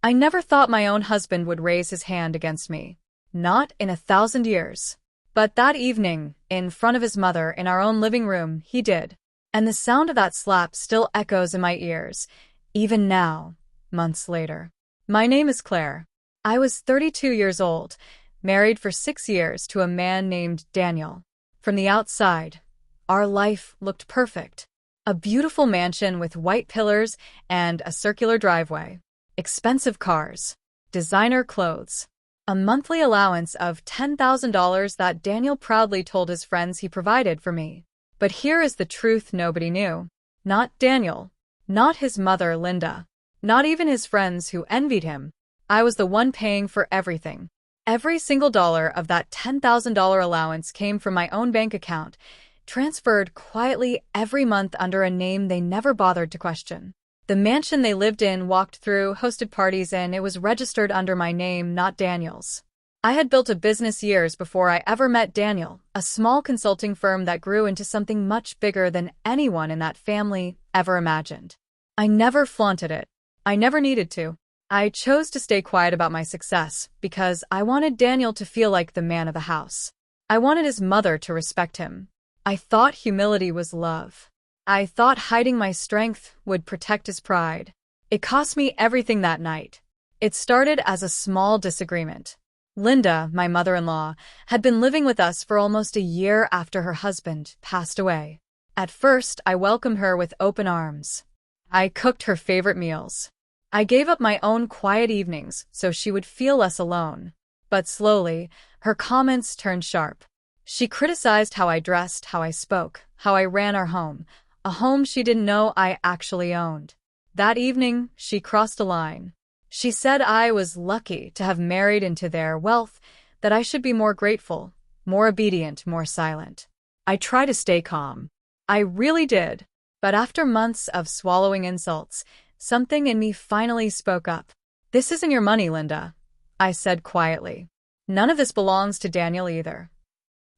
I never thought my own husband would raise his hand against me. Not in 1,000 years. But that evening, in front of his mother in our own living room, he did. And the sound of that slap still echoes in my ears, even now, months later. My name is Claire. I was 32 years old, married for 6 years to a man named Daniel. From the outside, our life looked perfect. A beautiful mansion with white pillars and a circular driveway. Expensive cars. Designer clothes. A monthly allowance of $10,000 that Daniel proudly told his friends he provided for me. But here is the truth nobody knew. Not Daniel. Not his mother, Linda. Not even his friends who envied him. I was the one paying for everything. Every single dollar of that $10,000 allowance came from my own bank account, transferred quietly every month under a name they never bothered to question. The mansion they lived in, walked through, hosted parties in, it was registered under my name, not Daniel's. I had built a business years before I ever met Daniel, a small consulting firm that grew into something much bigger than anyone in that family ever imagined. I never flaunted it. I never needed to. I chose to stay quiet about my success because I wanted Daniel to feel like the man of the house. I wanted his mother to respect him. I thought humility was love. I thought hiding my strength would protect his pride. It cost me everything that night. It started as a small disagreement. Linda, my mother-in-law, had been living with us for almost a year after her husband passed away. At first, I welcomed her with open arms. I cooked her favorite meals. I gave up my own quiet evenings so she would feel less alone. But slowly, her comments turned sharp. She criticized how I dressed, how I spoke, how I ran our home, a home she didn't know I actually owned. That evening, she crossed a line. She said I was lucky to have married into their wealth, that I should be more grateful, more obedient, more silent. I tried to stay calm. I really did. But after months of swallowing insults, something in me finally spoke up. "This isn't your money, Linda," I said quietly. "None of this belongs to Daniel either."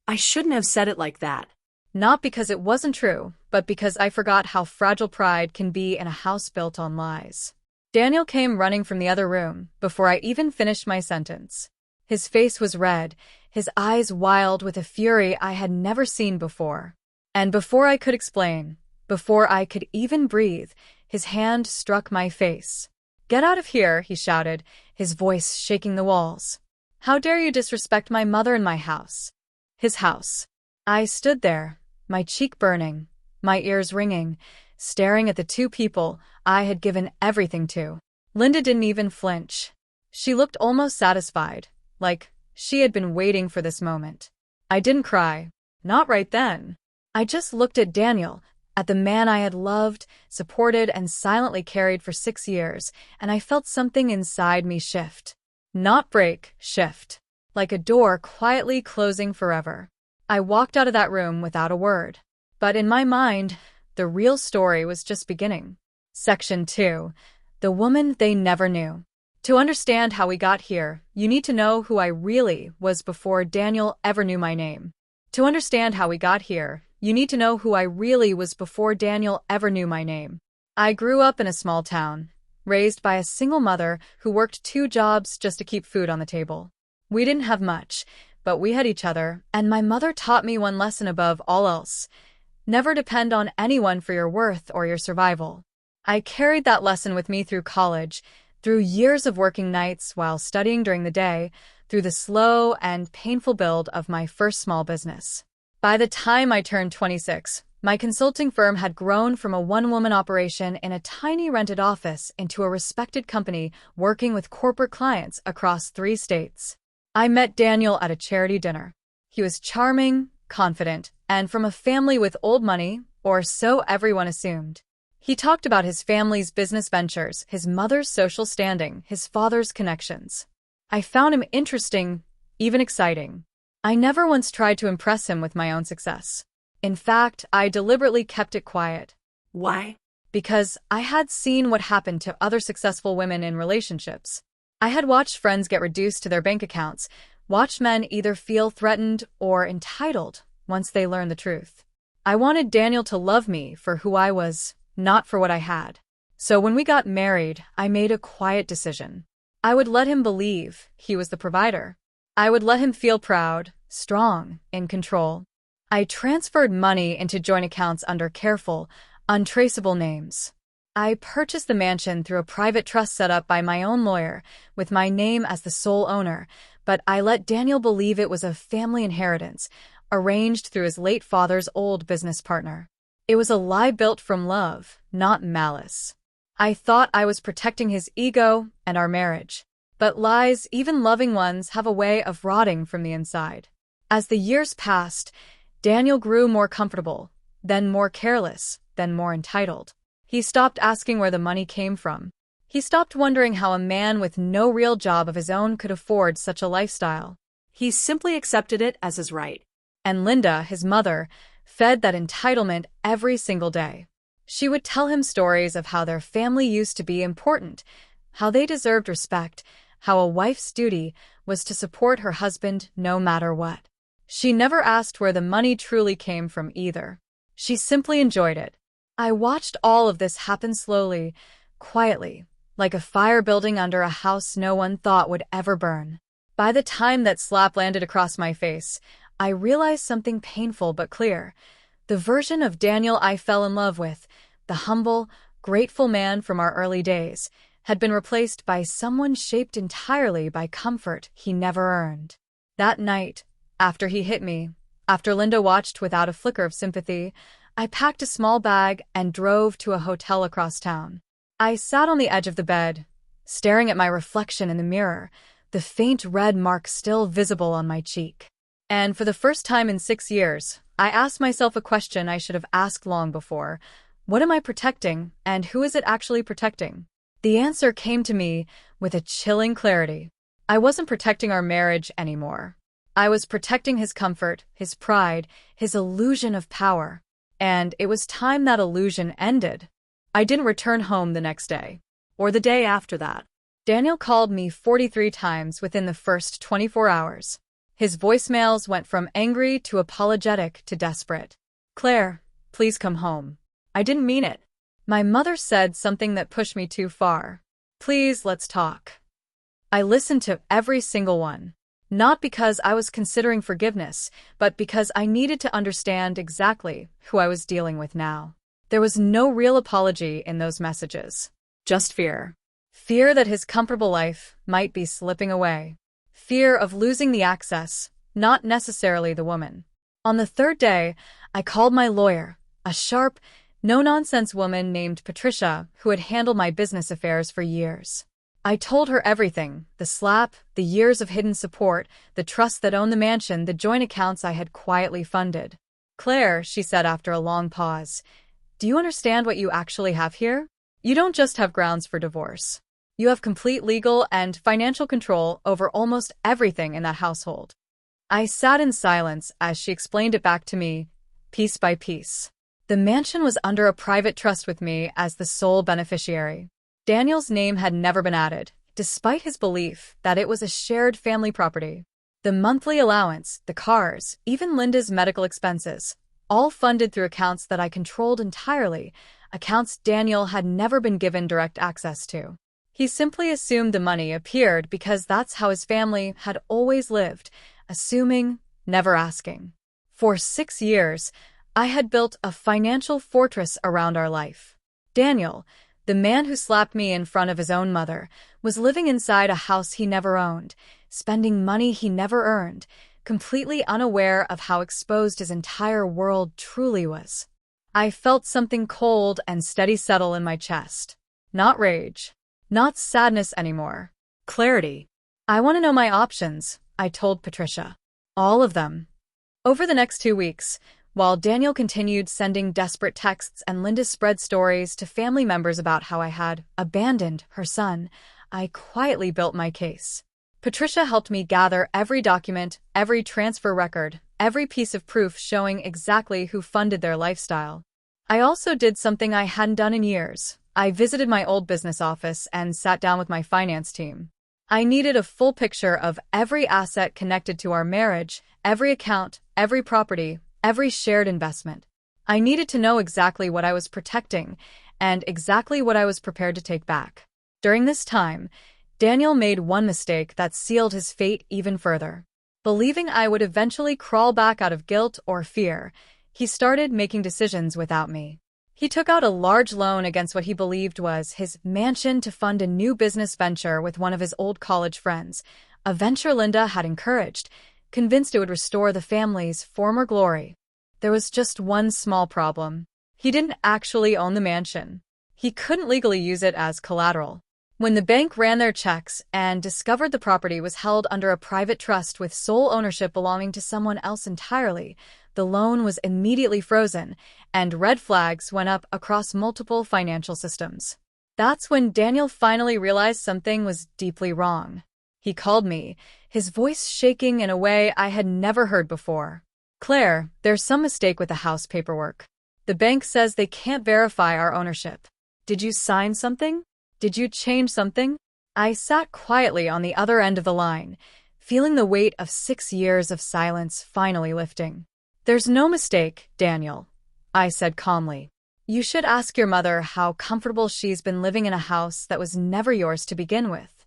I shouldn't have said it like that. Not because it wasn't true, but because I forgot how fragile pride can be in a house built on lies. Daniel came running from the other room before I even finished my sentence. His face was red, his eyes wild with a fury I had never seen before. And before I could explain, before I could even breathe, his hand struck my face. "Get out of here," he shouted, his voice shaking the walls. "How dare you disrespect my mother in my house?" His house. I stood there, my cheek burning, my ears ringing, staring at the two people I had given everything to. Linda didn't even flinch. She looked almost satisfied, like she had been waiting for this moment. I didn't cry. Not right then. I just looked at Daniel, at the man I had loved, supported, and silently carried for 6 years, and I felt something inside me shift. Not break, shift. Like a door quietly closing forever. I walked out of that room without a word. But in my mind, the real story was just beginning. Section 2. The woman they never knew. To understand how we got here, you need to know who I really was before Daniel ever knew my name. To understand how we got here, you need to know who I really was before Daniel ever knew my name. I grew up in a small town, raised by a single mother who worked 2 jobs just to keep food on the table. We didn't have much, but we had each other, and my mother taught me one lesson above all else. Never depend on anyone for your worth or your survival. I carried that lesson with me through college, through years of working nights while studying during the day, through the slow and painful build of my first small business. By the time I turned 26, my consulting firm had grown from a one-woman operation in a tiny rented office into a respected company working with corporate clients across 3 states. I met Daniel at a charity dinner. He was charming, confident, and from a family with old money, or so everyone assumed. He talked about his family's business ventures, his mother's social standing, his father's connections. I found him interesting, even exciting. I never once tried to impress him with my own success. In fact, I deliberately kept it quiet. Why? Because I had seen what happened to other successful women in relationships. I had watched friends get reduced to their bank accounts, watched men either feel threatened or entitled once they learned the truth. I wanted Daniel to love me for who I was, not for what I had. So when we got married, I made a quiet decision. I would let him believe he was the provider. I would let him feel proud, strong, in control. I transferred money into joint accounts under careful, untraceable names. I purchased the mansion through a private trust set up by my own lawyer, with my name as the sole owner, but I let Daniel believe it was a family inheritance, arranged through his late father's old business partner. It was a lie built from love, not malice. I thought I was protecting his ego and our marriage. But lies, even loving ones, have a way of rotting from the inside. As the years passed, Daniel grew more comfortable, then more careless, then more entitled. He stopped asking where the money came from. He stopped wondering how a man with no real job of his own could afford such a lifestyle. He simply accepted it as his right. And Linda, his mother, fed that entitlement every single day. She would tell him stories of how their family used to be important, how they deserved respect, how a wife's duty was to support her husband no matter what. She never asked where the money truly came from either. She simply enjoyed it. I watched all of this happen slowly, quietly, like a fire building under a house no one thought would ever burn. By the time that slap landed across my face, I realized something painful but clear. The version of Daniel I fell in love with, the humble, grateful man from our early days, had been replaced by someone shaped entirely by comfort he never earned. That night, after he hit me, after Linda watched without a flicker of sympathy, I packed a small bag and drove to a hotel across town. I sat on the edge of the bed, staring at my reflection in the mirror, the faint red mark still visible on my cheek. And for the first time in 6 years, I asked myself a question I should have asked long before. What am I protecting, and who is it actually protecting? The answer came to me with a chilling clarity. I wasn't protecting our marriage anymore. I was protecting his comfort, his pride, his illusion of power. And it was time that illusion ended. I didn't return home the next day, or the day after that. Daniel called me 43 times within the first 24 hours. His voicemails went from angry to apologetic to desperate. "Claire, please come home." I didn't mean it. My mother said something that pushed me too far. "Please, let's talk." I listened to every single one. Not because I was considering forgiveness, but because I needed to understand exactly who I was dealing with now. There was no real apology in those messages. Just fear. Fear that his comfortable life might be slipping away. Fear of losing the access, not necessarily the woman. On the third day, I called my lawyer, a sharp, no-nonsense woman named Patricia who had handled my business affairs for years. I told her everything, the slap, the years of hidden support, the trust that owned the mansion, the joint accounts I had quietly funded. "Claire," she said after a long pause, "do you understand what you actually have here? You don't just have grounds for divorce. You have complete legal and financial control over almost everything in that household." I sat in silence as she explained it back to me, piece by piece. The mansion was under a private trust with me as the sole beneficiary. Daniel's name had never been added, despite his belief that it was a shared family property. The monthly allowance, the cars, even Linda's medical expenses, all funded through accounts that I controlled entirely, accounts Daniel had never been given direct access to. He simply assumed the money appeared because that's how his family had always lived, assuming, never asking. For 6 years, I had built a financial fortress around our life. Daniel, the man who slapped me in front of his own mother, was living inside a house he never owned, spending money he never earned, completely unaware of how exposed his entire world truly was. I felt something cold and steady settle in my chest. Not rage. Not sadness anymore. Clarity. "I want to know my options," I told Patricia. "All of them." Over the next 2 weeks, while Daniel continued sending desperate texts and Linda spread stories to family members about how I had abandoned her son, I quietly built my case. Patricia helped me gather every document, every transfer record, every piece of proof showing exactly who funded their lifestyle. I also did something I hadn't done in years. I visited my old business office and sat down with my finance team. I needed a full picture of every asset connected to our marriage, every account, every property, every shared investment. I needed to know exactly what I was protecting and exactly what I was prepared to take back. During this time, Daniel made one mistake that sealed his fate even further. Believing I would eventually crawl back out of guilt or fear, he started making decisions without me. He took out a large loan against what he believed was his mansion to fund a new business venture with one of his old college friends, a venture Linda had encouraged, convinced it would restore the family's former glory. There was just one small problem. He didn't actually own the mansion. He couldn't legally use it as collateral. When the bank ran their checks and discovered the property was held under a private trust with sole ownership belonging to someone else entirely, the loan was immediately frozen, and red flags went up across multiple financial systems. That's when Daniel finally realized something was deeply wrong. He called me, his voice shaking in a way I had never heard before. "Claire, there's some mistake with the house paperwork. The bank says they can't verify our ownership. Did you sign something? Did you change something?" I sat quietly on the other end of the line, feeling the weight of 6 years of silence finally lifting. "There's no mistake, Daniel," I said calmly. "You should ask your mother how comfortable she's been living in a house that was never yours to begin with."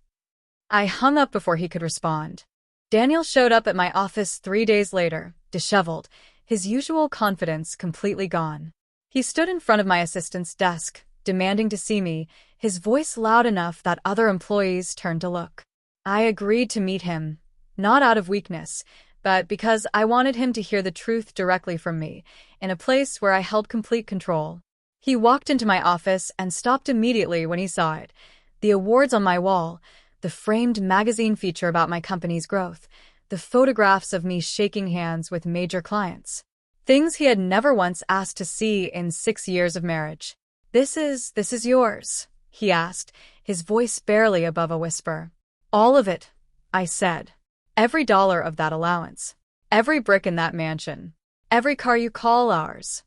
I hung up before he could respond. Daniel showed up at my office 3 days later, disheveled, his usual confidence completely gone. He stood in front of my assistant's desk, demanding to see me, his voice loud enough that other employees turned to look. I agreed to meet him, not out of weakness, but because I wanted him to hear the truth directly from me, in a place where I held complete control. He walked into my office and stopped immediately when he saw it. The awards on my wall, the framed magazine feature about my company's growth, the photographs of me shaking hands with major clients. Things he had never once asked to see in 6 years of marriage. This is yours?" he asked, his voice barely above a whisper. "All of it," I said. "Every dollar of that allowance. Every brick in that mansion. Every car you call ours.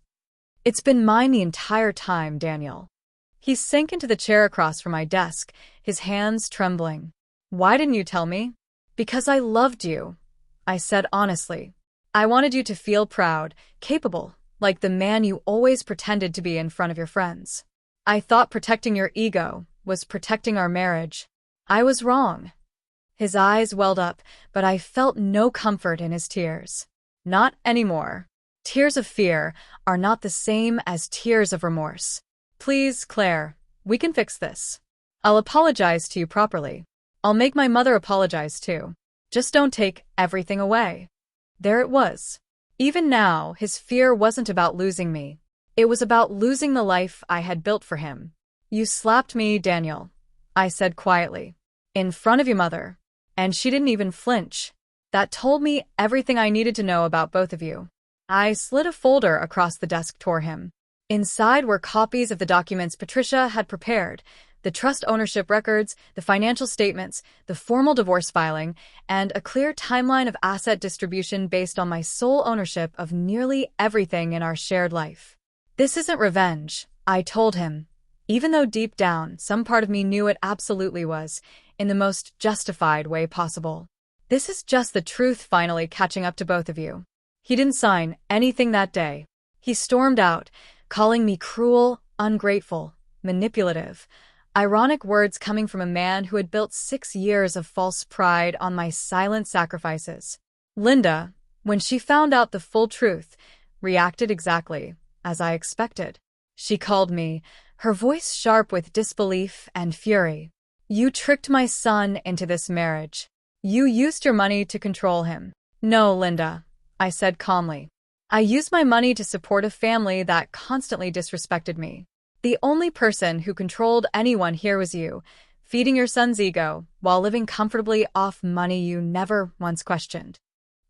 It's been mine the entire time, Daniel." He sank into the chair across from my desk, his hands trembling. "Why didn't you tell me?" "Because I loved you," I said honestly. "I wanted you to feel proud, capable, like the man you always pretended to be in front of your friends. I thought protecting your ego was protecting our marriage. I was wrong." His eyes welled up, but I felt no comfort in his tears. "Not anymore. Tears of fear are not the same as tears of remorse. Please, Claire, we can fix this. I'll apologize to you properly. I'll make my mother apologize too. Just don't take everything away." There it was. Even now, his fear wasn't about losing me. It was about losing the life I had built for him. "You slapped me, Daniel," I said quietly, "in front of your mother. And she didn't even flinch. That told me everything I needed to know about both of you." I slid a folder across the desk toward him. Inside were copies of the documents Patricia had prepared, the trust ownership records, the financial statements, the formal divorce filing, and a clear timeline of asset distribution based on my sole ownership of nearly everything in our shared life. "This isn't revenge," I told him, even though deep down some part of me knew it absolutely was, in the most justified way possible. "This is just the truth finally catching up to both of you." He didn't sign anything that day. He stormed out, calling me cruel, ungrateful, manipulative, ironic words coming from a man who had built 6 years of false pride on my silent sacrifices. Linda, when she found out the full truth, reacted exactly as I expected. She called me, her voice sharp with disbelief and fury. "You tricked my son into this marriage. You used your money to control him." "No, Linda," I said calmly. "I used my money to support a family that constantly disrespected me. The only person who controlled anyone here was you, feeding your son's ego while living comfortably off money you never once questioned."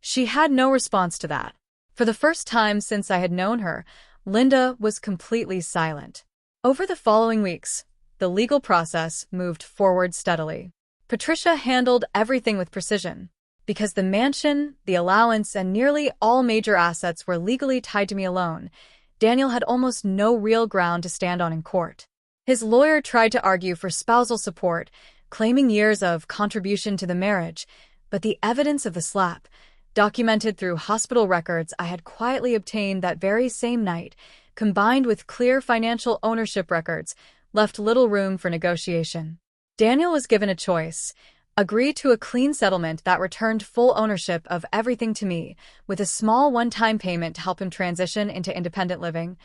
She had no response to that. For the first time since I had known her, Linda was completely silent. Over the following weeks, the legal process moved forward steadily. Patricia handled everything with precision. Because the mansion, the allowance, and nearly all major assets were legally tied to me alone, Daniel had almost no real ground to stand on in court. His lawyer tried to argue for spousal support, claiming years of contribution to the marriage, but the evidence of the slap, documented through hospital records I had quietly obtained that very same night, combined with clear financial ownership records, left little room for negotiation. Daniel was given a choice: agree to a clean settlement that returned full ownership of everything to me, with a small one-time payment to help him transition into independent living,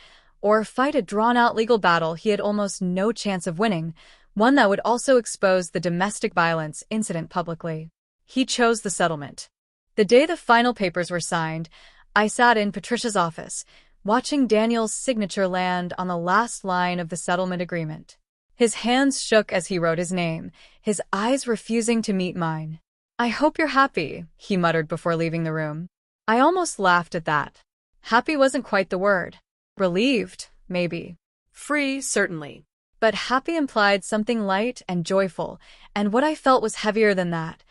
or fight a drawn-out legal battle he had almost no chance of winning, one that would also expose the domestic violence incident publicly. He chose the settlement. The day the final papers were signed, I sat in Patricia's office, watching Daniel's signature land on the last line of the settlement agreement. His hands shook as he wrote his name, his eyes refusing to meet mine. "I hope you're happy," he muttered before leaving the room. I almost laughed at that. Happy wasn't quite the word. Relieved, maybe. Free, certainly. But happy implied something light and joyful, and what I felt was heavier than that: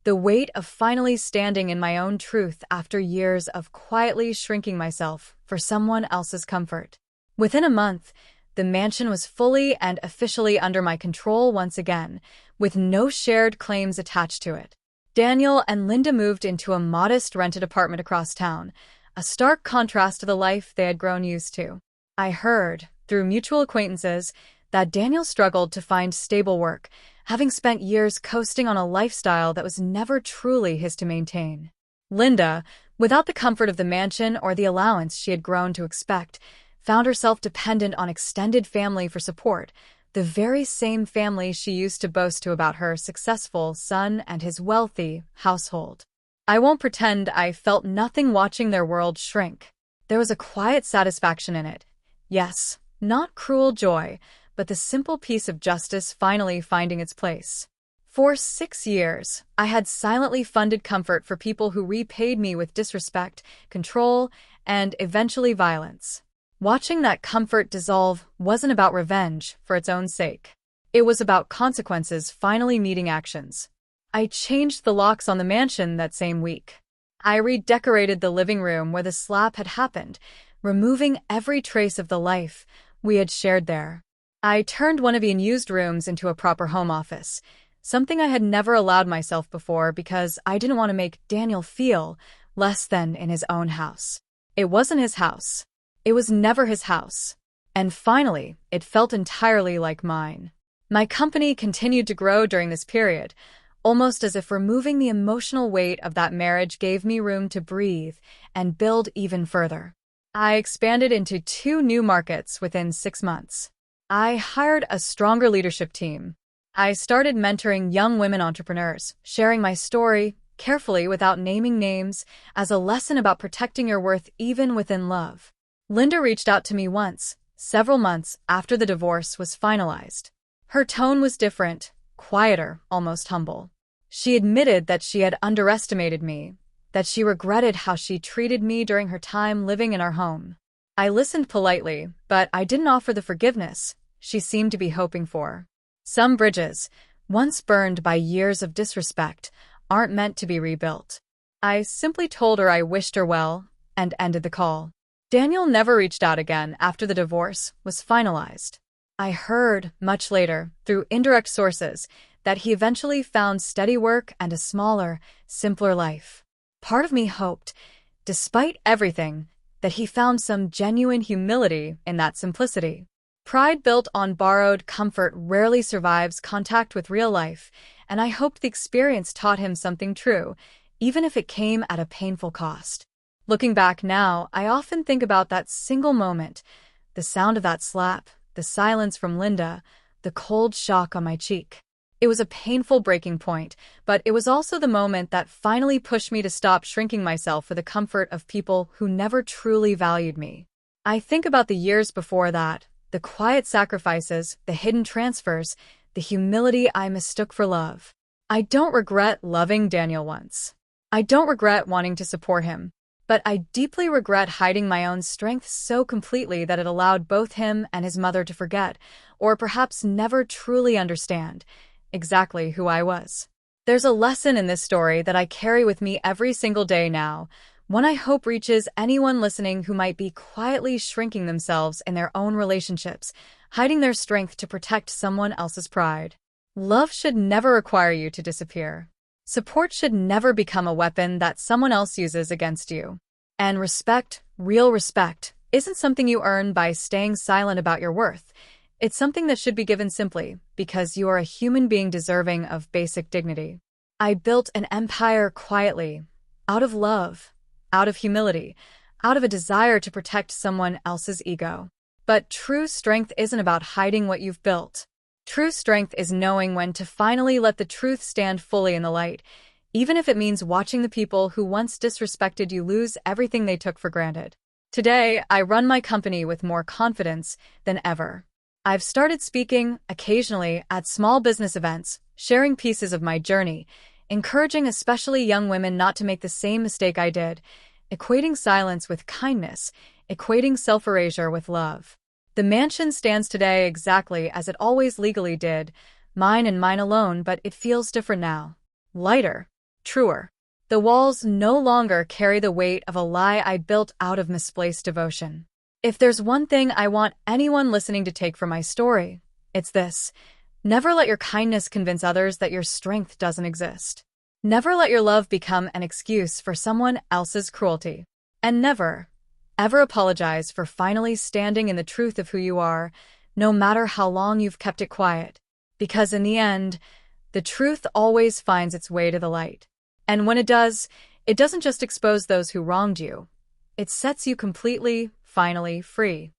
the weight of finally standing in my own truth after years of quietly shrinking myself for someone else's comfort. Within a month, the mansion was fully and officially under my control once again, with no shared claims attached to it. Daniel and Linda moved into a modest rented apartment across town, a stark contrast to the life they had grown used to. I heard, through mutual acquaintances, that Daniel struggled to find stable work, having spent years coasting on a lifestyle that was never truly his to maintain. Linda, without the comfort of the mansion or the allowance she had grown to expect, found herself dependent on extended family for support, the very same family she used to boast to about her successful son and his wealthy household. I won't pretend I felt nothing watching their world shrink. There was a quiet satisfaction in it. Yes, not cruel joy, but the simple peace of justice finally finding its place. For 6 years, I had silently funded comfort for people who repaid me with disrespect, control, and eventually violence. Watching that comfort dissolve wasn't about revenge for its own sake. It was about consequences finally meeting actions. I changed the locks on the mansion that same week. I redecorated the living room where the slap had happened, removing every trace of the life we had shared there. I turned one of the unused rooms into a proper home office, something I had never allowed myself before because I didn't want to make Daniel feel less than in his own house. It wasn't his house. It was never his house. And finally, it felt entirely like mine. My company continued to grow during this period, almost as if removing the emotional weight of that marriage gave me room to breathe and build even further. I expanded into 2 new markets within 6 months. I hired a stronger leadership team. I started mentoring young women entrepreneurs, sharing my story, carefully without naming names, as a lesson about protecting your worth even within love. Linda reached out to me once, several months after the divorce was finalized. Her tone was different, quieter, almost humble. She admitted that she had underestimated me, that she regretted how she treated me during her time living in our home. I listened politely, but I didn't offer the forgiveness she seemed to be hoping for. Some bridges, once burned by years of disrespect, aren't meant to be rebuilt. I simply told her I wished her well and ended the call. Daniel never reached out again after the divorce was finalized. I heard, much later, through indirect sources, that he eventually found steady work and a smaller, simpler life. Part of me hoped, despite everything, that he found some genuine humility in that simplicity. Pride built on borrowed comfort rarely survives contact with real life, and I hoped the experience taught him something true, even if it came at a painful cost. Looking back now, I often think about that single moment, the sound of that slap, the silence from Linda, the cold shock on my cheek. It was a painful breaking point, but it was also the moment that finally pushed me to stop shrinking myself for the comfort of people who never truly valued me. I think about the years before that, the quiet sacrifices, the hidden transfers, the humility I mistook for love. I don't regret loving Daniel once. I don't regret wanting to support him. But I deeply regret hiding my own strength so completely that it allowed both him and his mother to forget, or perhaps never truly understand, exactly who I was. There's a lesson in this story that I carry with me every single day now, one I hope reaches anyone listening who might be quietly shrinking themselves in their own relationships, hiding their strength to protect someone else's pride. Love should never require you to disappear. Support should never become a weapon that someone else uses against you. And respect, real respect, isn't something you earn by staying silent about your worth. It's something that should be given simply, because you are a human being deserving of basic dignity. I built an empire quietly, out of love, out of humility, out of a desire to protect someone else's ego. But true strength isn't about hiding what you've built. True strength is knowing when to finally let the truth stand fully in the light, even if it means watching the people who once disrespected you lose everything they took for granted. Today, I run my company with more confidence than ever. I've started speaking, occasionally, at small business events, sharing pieces of my journey, encouraging especially young women not to make the same mistake I did, equating silence with kindness, equating self-erasure with love. The mansion stands today exactly as it always legally did, mine and mine alone, but it feels different now. Lighter. Truer. The walls no longer carry the weight of a lie I built out of misplaced devotion. If there's one thing I want anyone listening to take from my story, it's this. Never let your kindness convince others that your strength doesn't exist. Never let your love become an excuse for someone else's cruelty. And never, ever apologize for finally standing in the truth of who you are, no matter how long you've kept it quiet. Because in the end, the truth always finds its way to the light. And when it does, it doesn't just expose those who wronged you. It sets you completely, finally free.